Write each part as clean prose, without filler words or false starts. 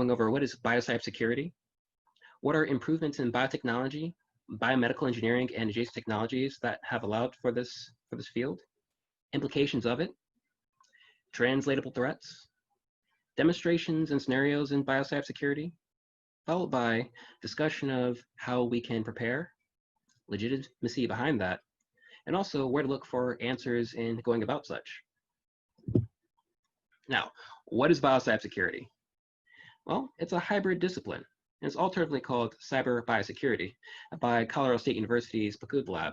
Going over what is biocybersecurity, what are improvements in biotechnology, biomedical engineering, and adjacent technologies that have allowed for this field, implications of it, translatable threats, demonstrations and scenarios in biocybersecurity, followed by discussion of how we can prepare, legitimacy behind that, and also where to look for answers in going about such. Now, what is biocybersecurity? Well, it's a hybrid discipline, and it's alternatively called cyber biosecurity by Colorado State University's Pakud Lab.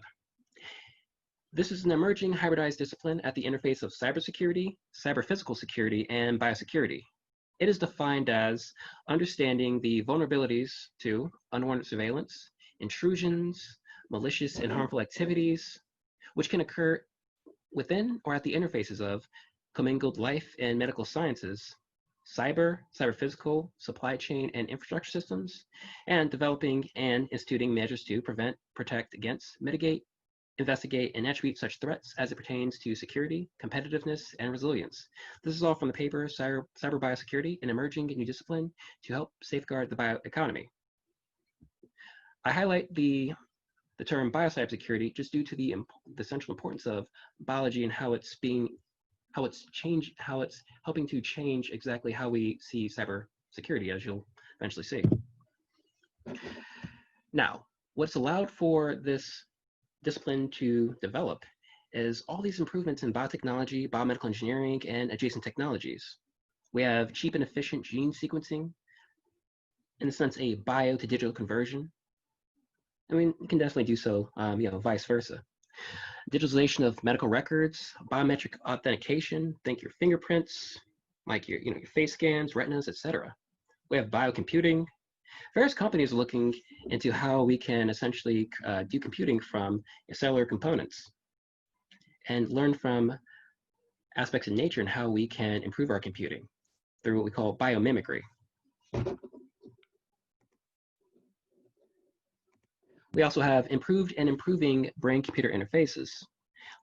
This is an emerging hybridized discipline at the interface of cybersecurity, cyber-physical security, and biosecurity. It is defined as understanding the vulnerabilities to unwanted surveillance, intrusions, malicious and harmful activities, which can occur within or at the interfaces of commingled life and medical sciences, cyber-physical, supply chain, and infrastructure systems, and developing and instituting measures to prevent, protect against, mitigate, investigate, and attribute such threats as it pertains to security, competitiveness, and resilience. This is all from the paper Cyber Biosecurity, an emerging new discipline to help safeguard the bioeconomy. I highlight the term biocybersecurity just due to the central importance of biology and how it's helping to change exactly how we see cybersecurity, as you'll eventually see. Now, what's allowed for this discipline to develop is all these improvements in biotechnology, biomedical engineering, and adjacent technologies. We have cheap and efficient gene sequencing, in a sense, a bio to digital conversion. I mean, you can definitely do so, vice versa. Digitalization of medical records, biometric authentication, think your fingerprints, like your face scans, retinas, etc. We have biocomputing. Various companies are looking into how we can essentially do computing from cellular components and learn from aspects of nature and how we can improve our computing through what we call biomimicry. We also have improved and improving brain-computer interfaces,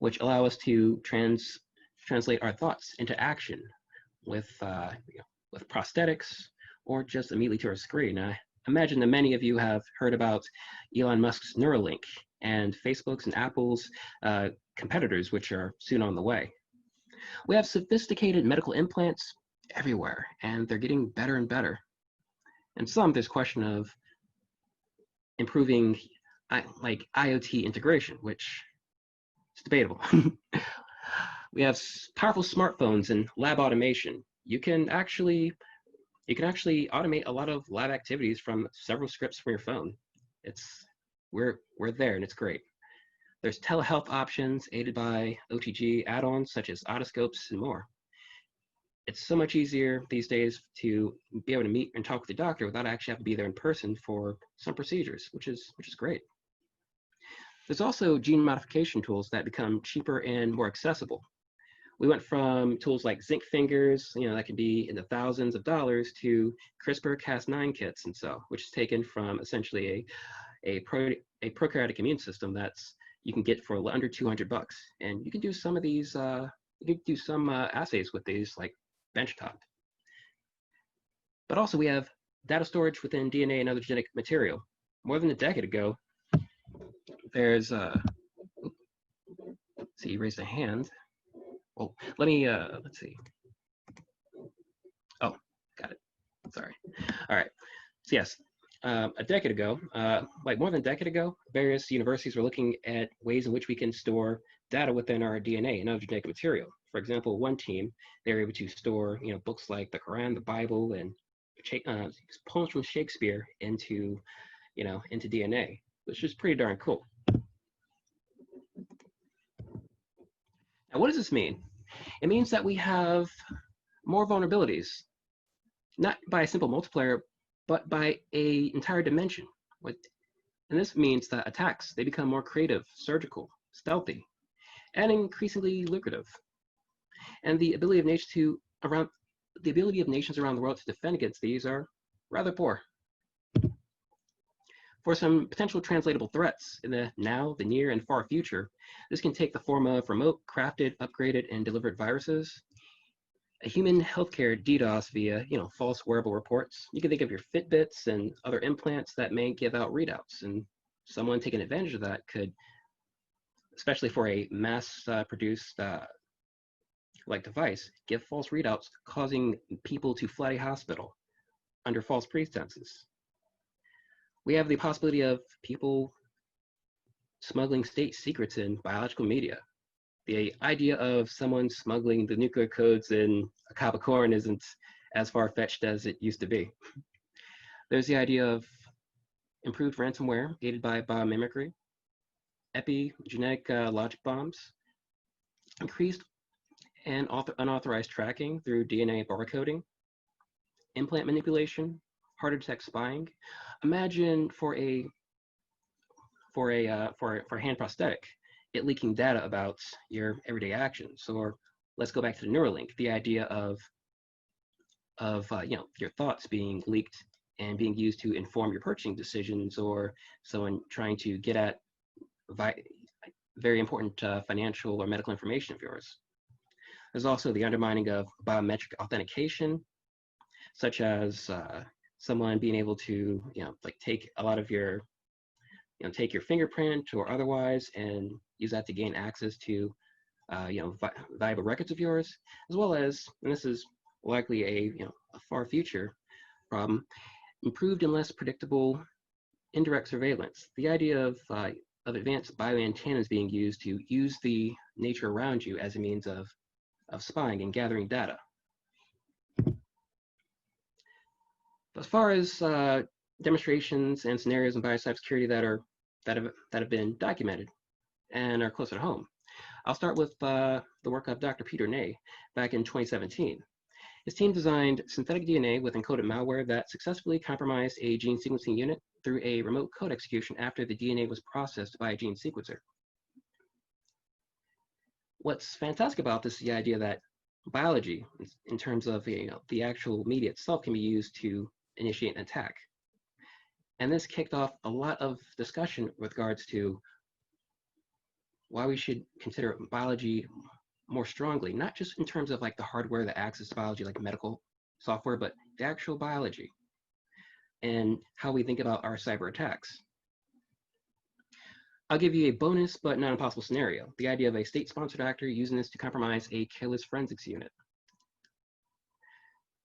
which allow us to translate our thoughts into action with prosthetics or just immediately to our screen. I imagine that many of you have heard about Elon Musk's Neuralink and Facebook's and Apple's competitors, which are soon on the way. We have sophisticated medical implants everywhere, and they're getting better and better. And some, there's question of improving like IoT integration, which is debatable. We have powerful smartphones and lab automation. You can actually automate a lot of lab activities from several scripts from your phone. We're there, and it's great. There's telehealth options aided by OTG add-ons such as otoscopes and more. It's so much easier these days to be able to meet and talk with the doctor without actually having to be there in person for some procedures, which is great. There's also gene modification tools that become cheaper and more accessible. We went from tools like zinc fingers, that can be in the thousands of dollars, to CRISPR-Cas9 kits and so, which is taken from essentially a prokaryotic immune system that's you can get for under $200, and you can do some of these. You can do some assays with these, like benchtop. But also we have data storage within DNA and other genetic material. More than a decade ago, there's see, you raised a hand. Oh, let me let's see. Oh, got it. Sorry. All right. So yes, a decade ago, like more than a decade ago, various universities were looking at ways in which we can store data within our DNA and other genetic material. For example, one team, they were able to store, books like the Quran, the Bible, and poems from Shakespeare into DNA, which is pretty darn cool. Now, what does this mean? It means that we have more vulnerabilities, not by a simple multiplier, but by an entire dimension. And this means that attacks, they become more creative, surgical, stealthy, and increasingly lucrative. And the ability of nations around the world to defend against these are rather poor. For some potential translatable threats in the now, the near, and far future, this can take the form of remote, crafted, upgraded, and delivered viruses, A human healthcare DDoS via, false wearable reports. You can think of your Fitbits and other implants that may give out readouts, and someone taking advantage of that could, especially for a mass-produced like device, give false readouts, causing people to flood a hospital under false pretenses. We have the possibility of people smuggling state secrets in biological media. The idea of someone smuggling the nuclear codes in a cob of corn isn't as far-fetched as it used to be. There's the idea of improved ransomware aided by biomimicry, epigenetic logic bombs, increased and unauthorized tracking through DNA barcoding, implant manipulation, harder to detect spying. Imagine for a hand prosthetic, it leaking data about your everyday actions. Or let's go back to the Neuralink, the idea of your thoughts being leaked and being used to inform your purchasing decisions, or someone trying to get at very important financial or medical information of yours. There's also the undermining of biometric authentication, such as someone being able to, take a lot of your, take your fingerprint or otherwise and use that to gain access to, valuable records of yours, as well as, and this is likely a far future problem, improved and less predictable indirect surveillance. The idea of advanced bioantennas being used to use the nature around you as a means of spying and gathering data. As far as demonstrations and scenarios in biocybersecurity that have been documented and are close at home, I'll start with the work of Dr. Peter Ney back in 2017. His team designed synthetic DNA with encoded malware that successfully compromised a gene sequencing unit through a remote code execution after the DNA was processed by a gene sequencer. What's fantastic about this is the idea that biology, in terms of the actual media itself, can be used to initiate an attack. And this kicked off a lot of discussion with regards to why we should consider biology more strongly, not just in terms of like the hardware that accesses biology, like medical software, but the actual biology and how we think about our cyber attacks. I'll give you a bonus but not impossible scenario, the idea of a state-sponsored actor using this to compromise a careless forensics unit.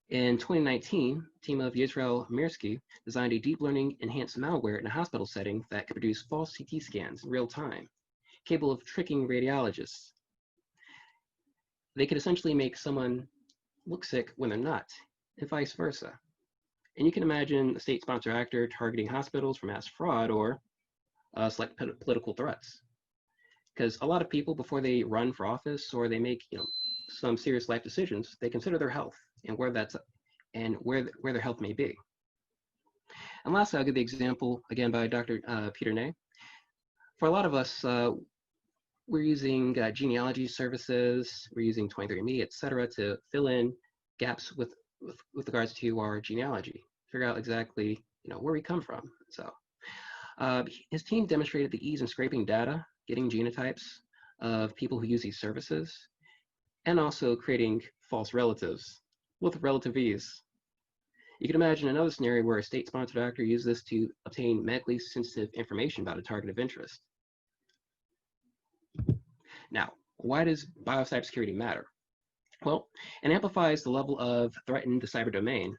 In 2019, a team of Yisrael Mirsky designed a deep learning enhanced malware in a hospital setting that could produce false CT scans in real time, capable of tricking radiologists. They could essentially make someone look sick when they're not, and vice versa. And you can imagine a state-sponsored actor targeting hospitals for mass fraud or select political threats. Because a lot of people, before they run for office or they make some serious life decisions, they consider their health and where their health may be. And lastly, I'll give the example again by Dr. Peter Ney. For a lot of us, we're using genealogy services, we're using 23andMe, et cetera, to fill in gaps with regards to our genealogy, figure out exactly where we come from. So his team demonstrated the ease in scraping data, getting genotypes of people who use these services, and also creating false relatives with relative ease. You can imagine another scenario where a state-sponsored actor used this to obtain medically sensitive information about a target of interest. Now, why does biocybersecurity matter? Well, it amplifies the level of threat in the cyber domain.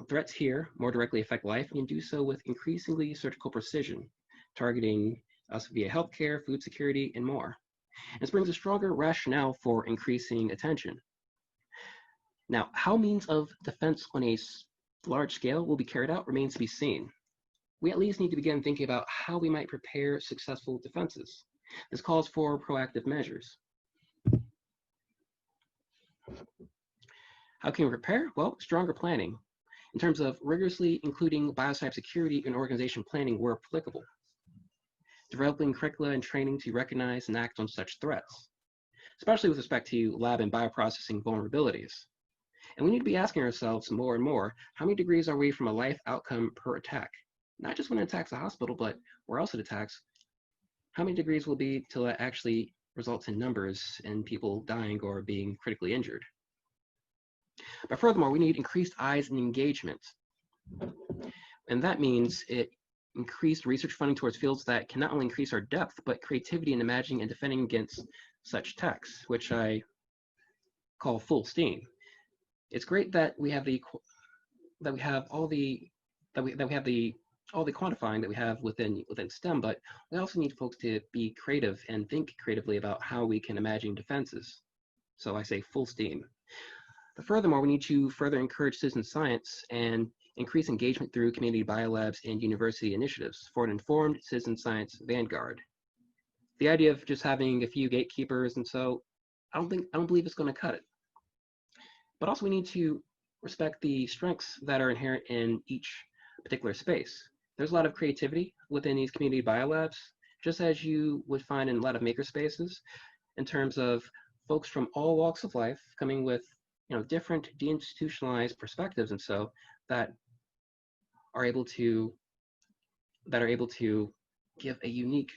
Threats here more directly affect life and can do so with increasingly surgical precision, targeting us via healthcare, food security, and more. This brings a stronger rationale for increasing attention. Now, how means of defense on a large scale will be carried out remains to be seen. We at least need to begin thinking about how we might prepare successful defenses. This calls for proactive measures. How can we prepare? Well, stronger planning, in terms of rigorously including biocybersecurity in organization planning where applicable. Developing curricula and training to recognize and act on such threats, especially with respect to lab and bioprocessing vulnerabilities. And we need to be asking ourselves more and more, how many degrees are we from a life outcome per attack? Not just when it attacks a hospital, but where else it attacks. How many degrees will be till it actually results in numbers and people dying or being critically injured? But furthermore, we need increased eyes and engagement. And that means increased research funding towards fields that can not only increase our depth, but creativity in imagining and defending against such attacks, which I call full steam. It's great that we have all the quantifying that we have within STEM, but we also need folks to be creative and think creatively about how we can imagine defenses. So I say full steam. But furthermore, we need to further encourage citizen science and increase engagement through community biolabs and university initiatives for an informed citizen science vanguard. The idea of just having a few gatekeepers and so, I don't believe it's going to cut it. But also we need to respect the strengths that are inherent in each particular space. There's a lot of creativity within these community biolabs, just as you would find in a lot of maker spaces, in terms of folks from all walks of life coming with different deinstitutionalized perspectives, and so that are able to give a unique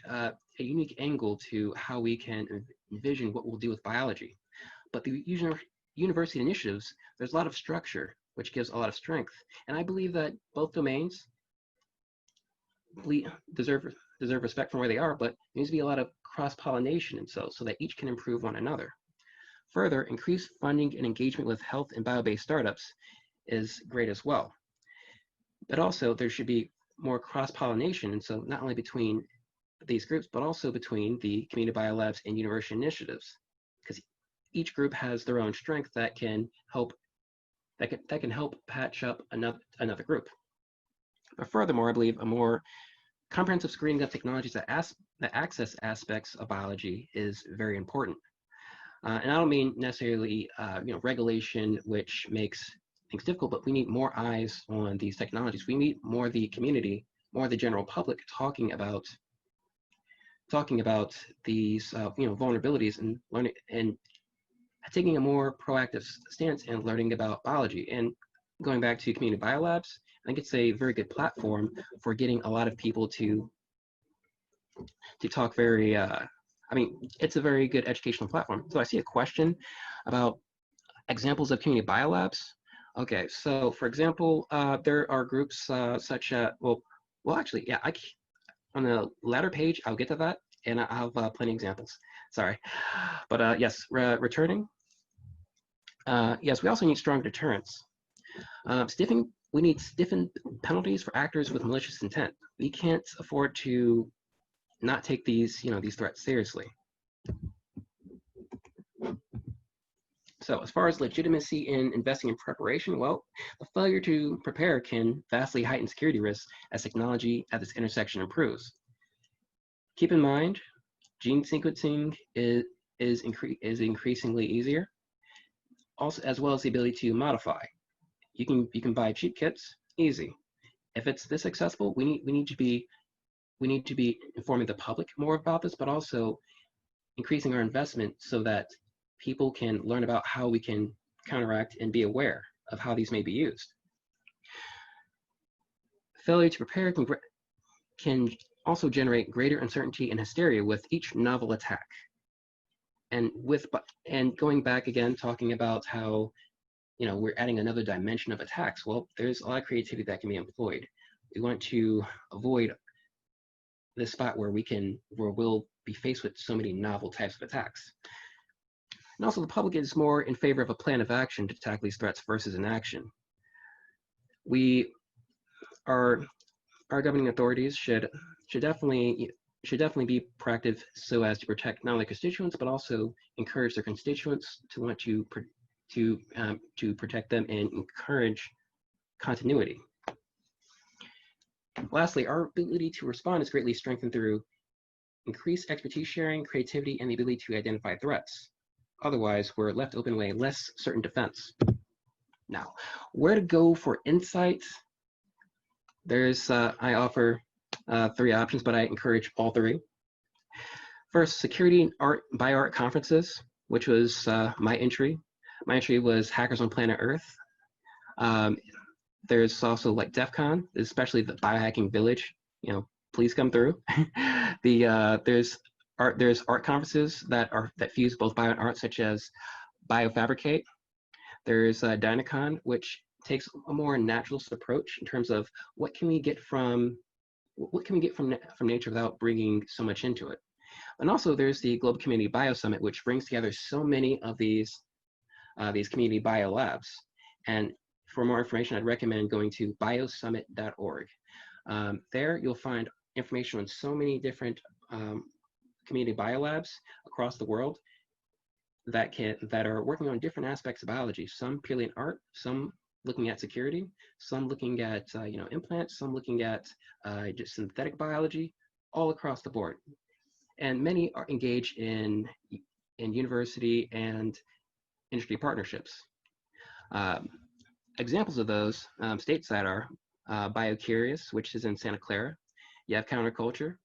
angle to how we can envision what we'll do with biology. But the university initiatives, there's a lot of structure, which gives a lot of strength. And I believe that both domains deserve respect from where they are, but there needs to be a lot of cross-pollination, and so that each can improve one another. Further, increased funding and engagement with health and bio-based startups is great as well. But also there should be more cross-pollination, and so not only between these groups, but also between the community biolabs and university initiatives, because each group has their own strength that can help patch up another group. But furthermore, I believe a more comprehensive screening of technologies that access aspects of biology is very important. And I don't mean necessarily regulation, which makes things difficult, but we need more eyes on these technologies. We need more of the community, more of the general public talking about these vulnerabilities and learning and taking a more proactive stance and learning about biology. And going back to community biolabs, I think it's a very good platform for getting a lot of people to talk very, it's a very good educational platform. So I see a question about examples of community biolabs. Okay, so for example, there are groups such as, actually, yeah, on the latter page, I'll get to that, and I'll have plenty of examples. Sorry, but yes, returning. Yes, we also need strong deterrence. We need stiffened penalties for actors with malicious intent. We can't afford to not take these threats seriously. So as far as legitimacy in investing in preparation, well, the failure to prepare can vastly heighten security risks as technology at this intersection improves. Keep in mind, gene sequencing is increasingly easier, also as well as the ability to modify. You can buy cheap kits, easy. If it's this accessible, we need to be informing the public more about this, but also increasing our investment so that people can learn about how we can counteract and be aware of how these may be used. Failure to prepare can also generate greater uncertainty and hysteria with each novel attack. And going back again, talking about how we're adding another dimension of attacks. Well, there's a lot of creativity that can be employed. We want to avoid this spot where we'll be faced with so many novel types of attacks. And also the public is more in favor of a plan of action to tackle these threats versus inaction. Our governing authorities should definitely be proactive so as to protect not only constituents, but also encourage their constituents to want to protect them and encourage continuity. Lastly, our ability to respond is greatly strengthened through increased expertise sharing, creativity, and the ability to identify threats. Otherwise, we're left open to a less certain defense. Now, where to go for insight? There's, I offer 3 options, but I encourage all 3. First, security and bioart conferences, which was my entry. My entry was Hackers on Planet Earth. There's also like DEF CON, especially the biohacking village. Please come through. There's art conferences that fuse both bio and art, such as Biofabricate. There's Dynacon, which takes a more naturalist approach in terms of what can we get from nature without bringing so much into it. And also there's the Global Community Bio Summit, which brings together so many of these community bio labs. And for more information, I'd recommend going to biosummit.org. There you'll find information on so many different community biolabs across the world that are working on different aspects of biology. Some purely in art, some looking at security, some looking at implants, some looking at just synthetic biology, all across the board. And many are engaged in university and industry partnerships. Examples of those stateside are BioCurious, which is in Santa Clara. You have Counterculture,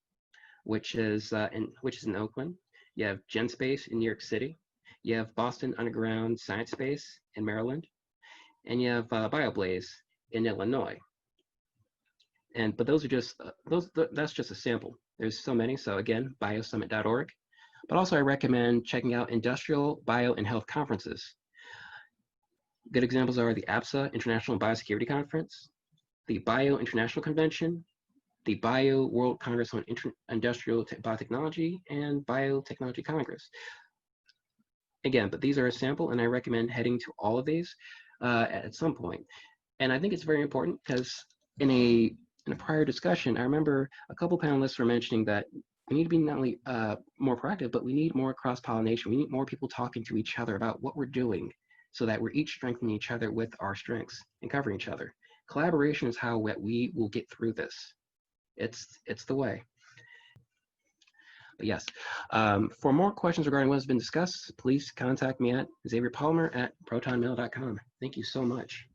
which is in Oakland. You have GenSpace in New York City. You have Boston Underground Science Space in Maryland, and you have BioBlaze in Illinois. But those are just that's just a sample. There's so many. So again, biosummit.org. But also I recommend checking out industrial, bio, and health conferences. Good examples are the APSA International Biosecurity Conference, the Bio International Convention, the Bio World Congress on Industrial Biotechnology, and Biotechnology Congress. Again, but these are a sample, and I recommend heading to all of these at some point. And I think it's very important because in a prior discussion, I remember a couple panelists were mentioning that we need to be not only more proactive, but we need more cross-pollination. We need more people talking to each other about what we're doing so that we're each strengthening each other with our strengths and covering each other. Collaboration is how we will get through this. It's the way. But yes, for more questions regarding what has been discussed, please contact me at xavierpalmer@protonmail.com. Thank you so much.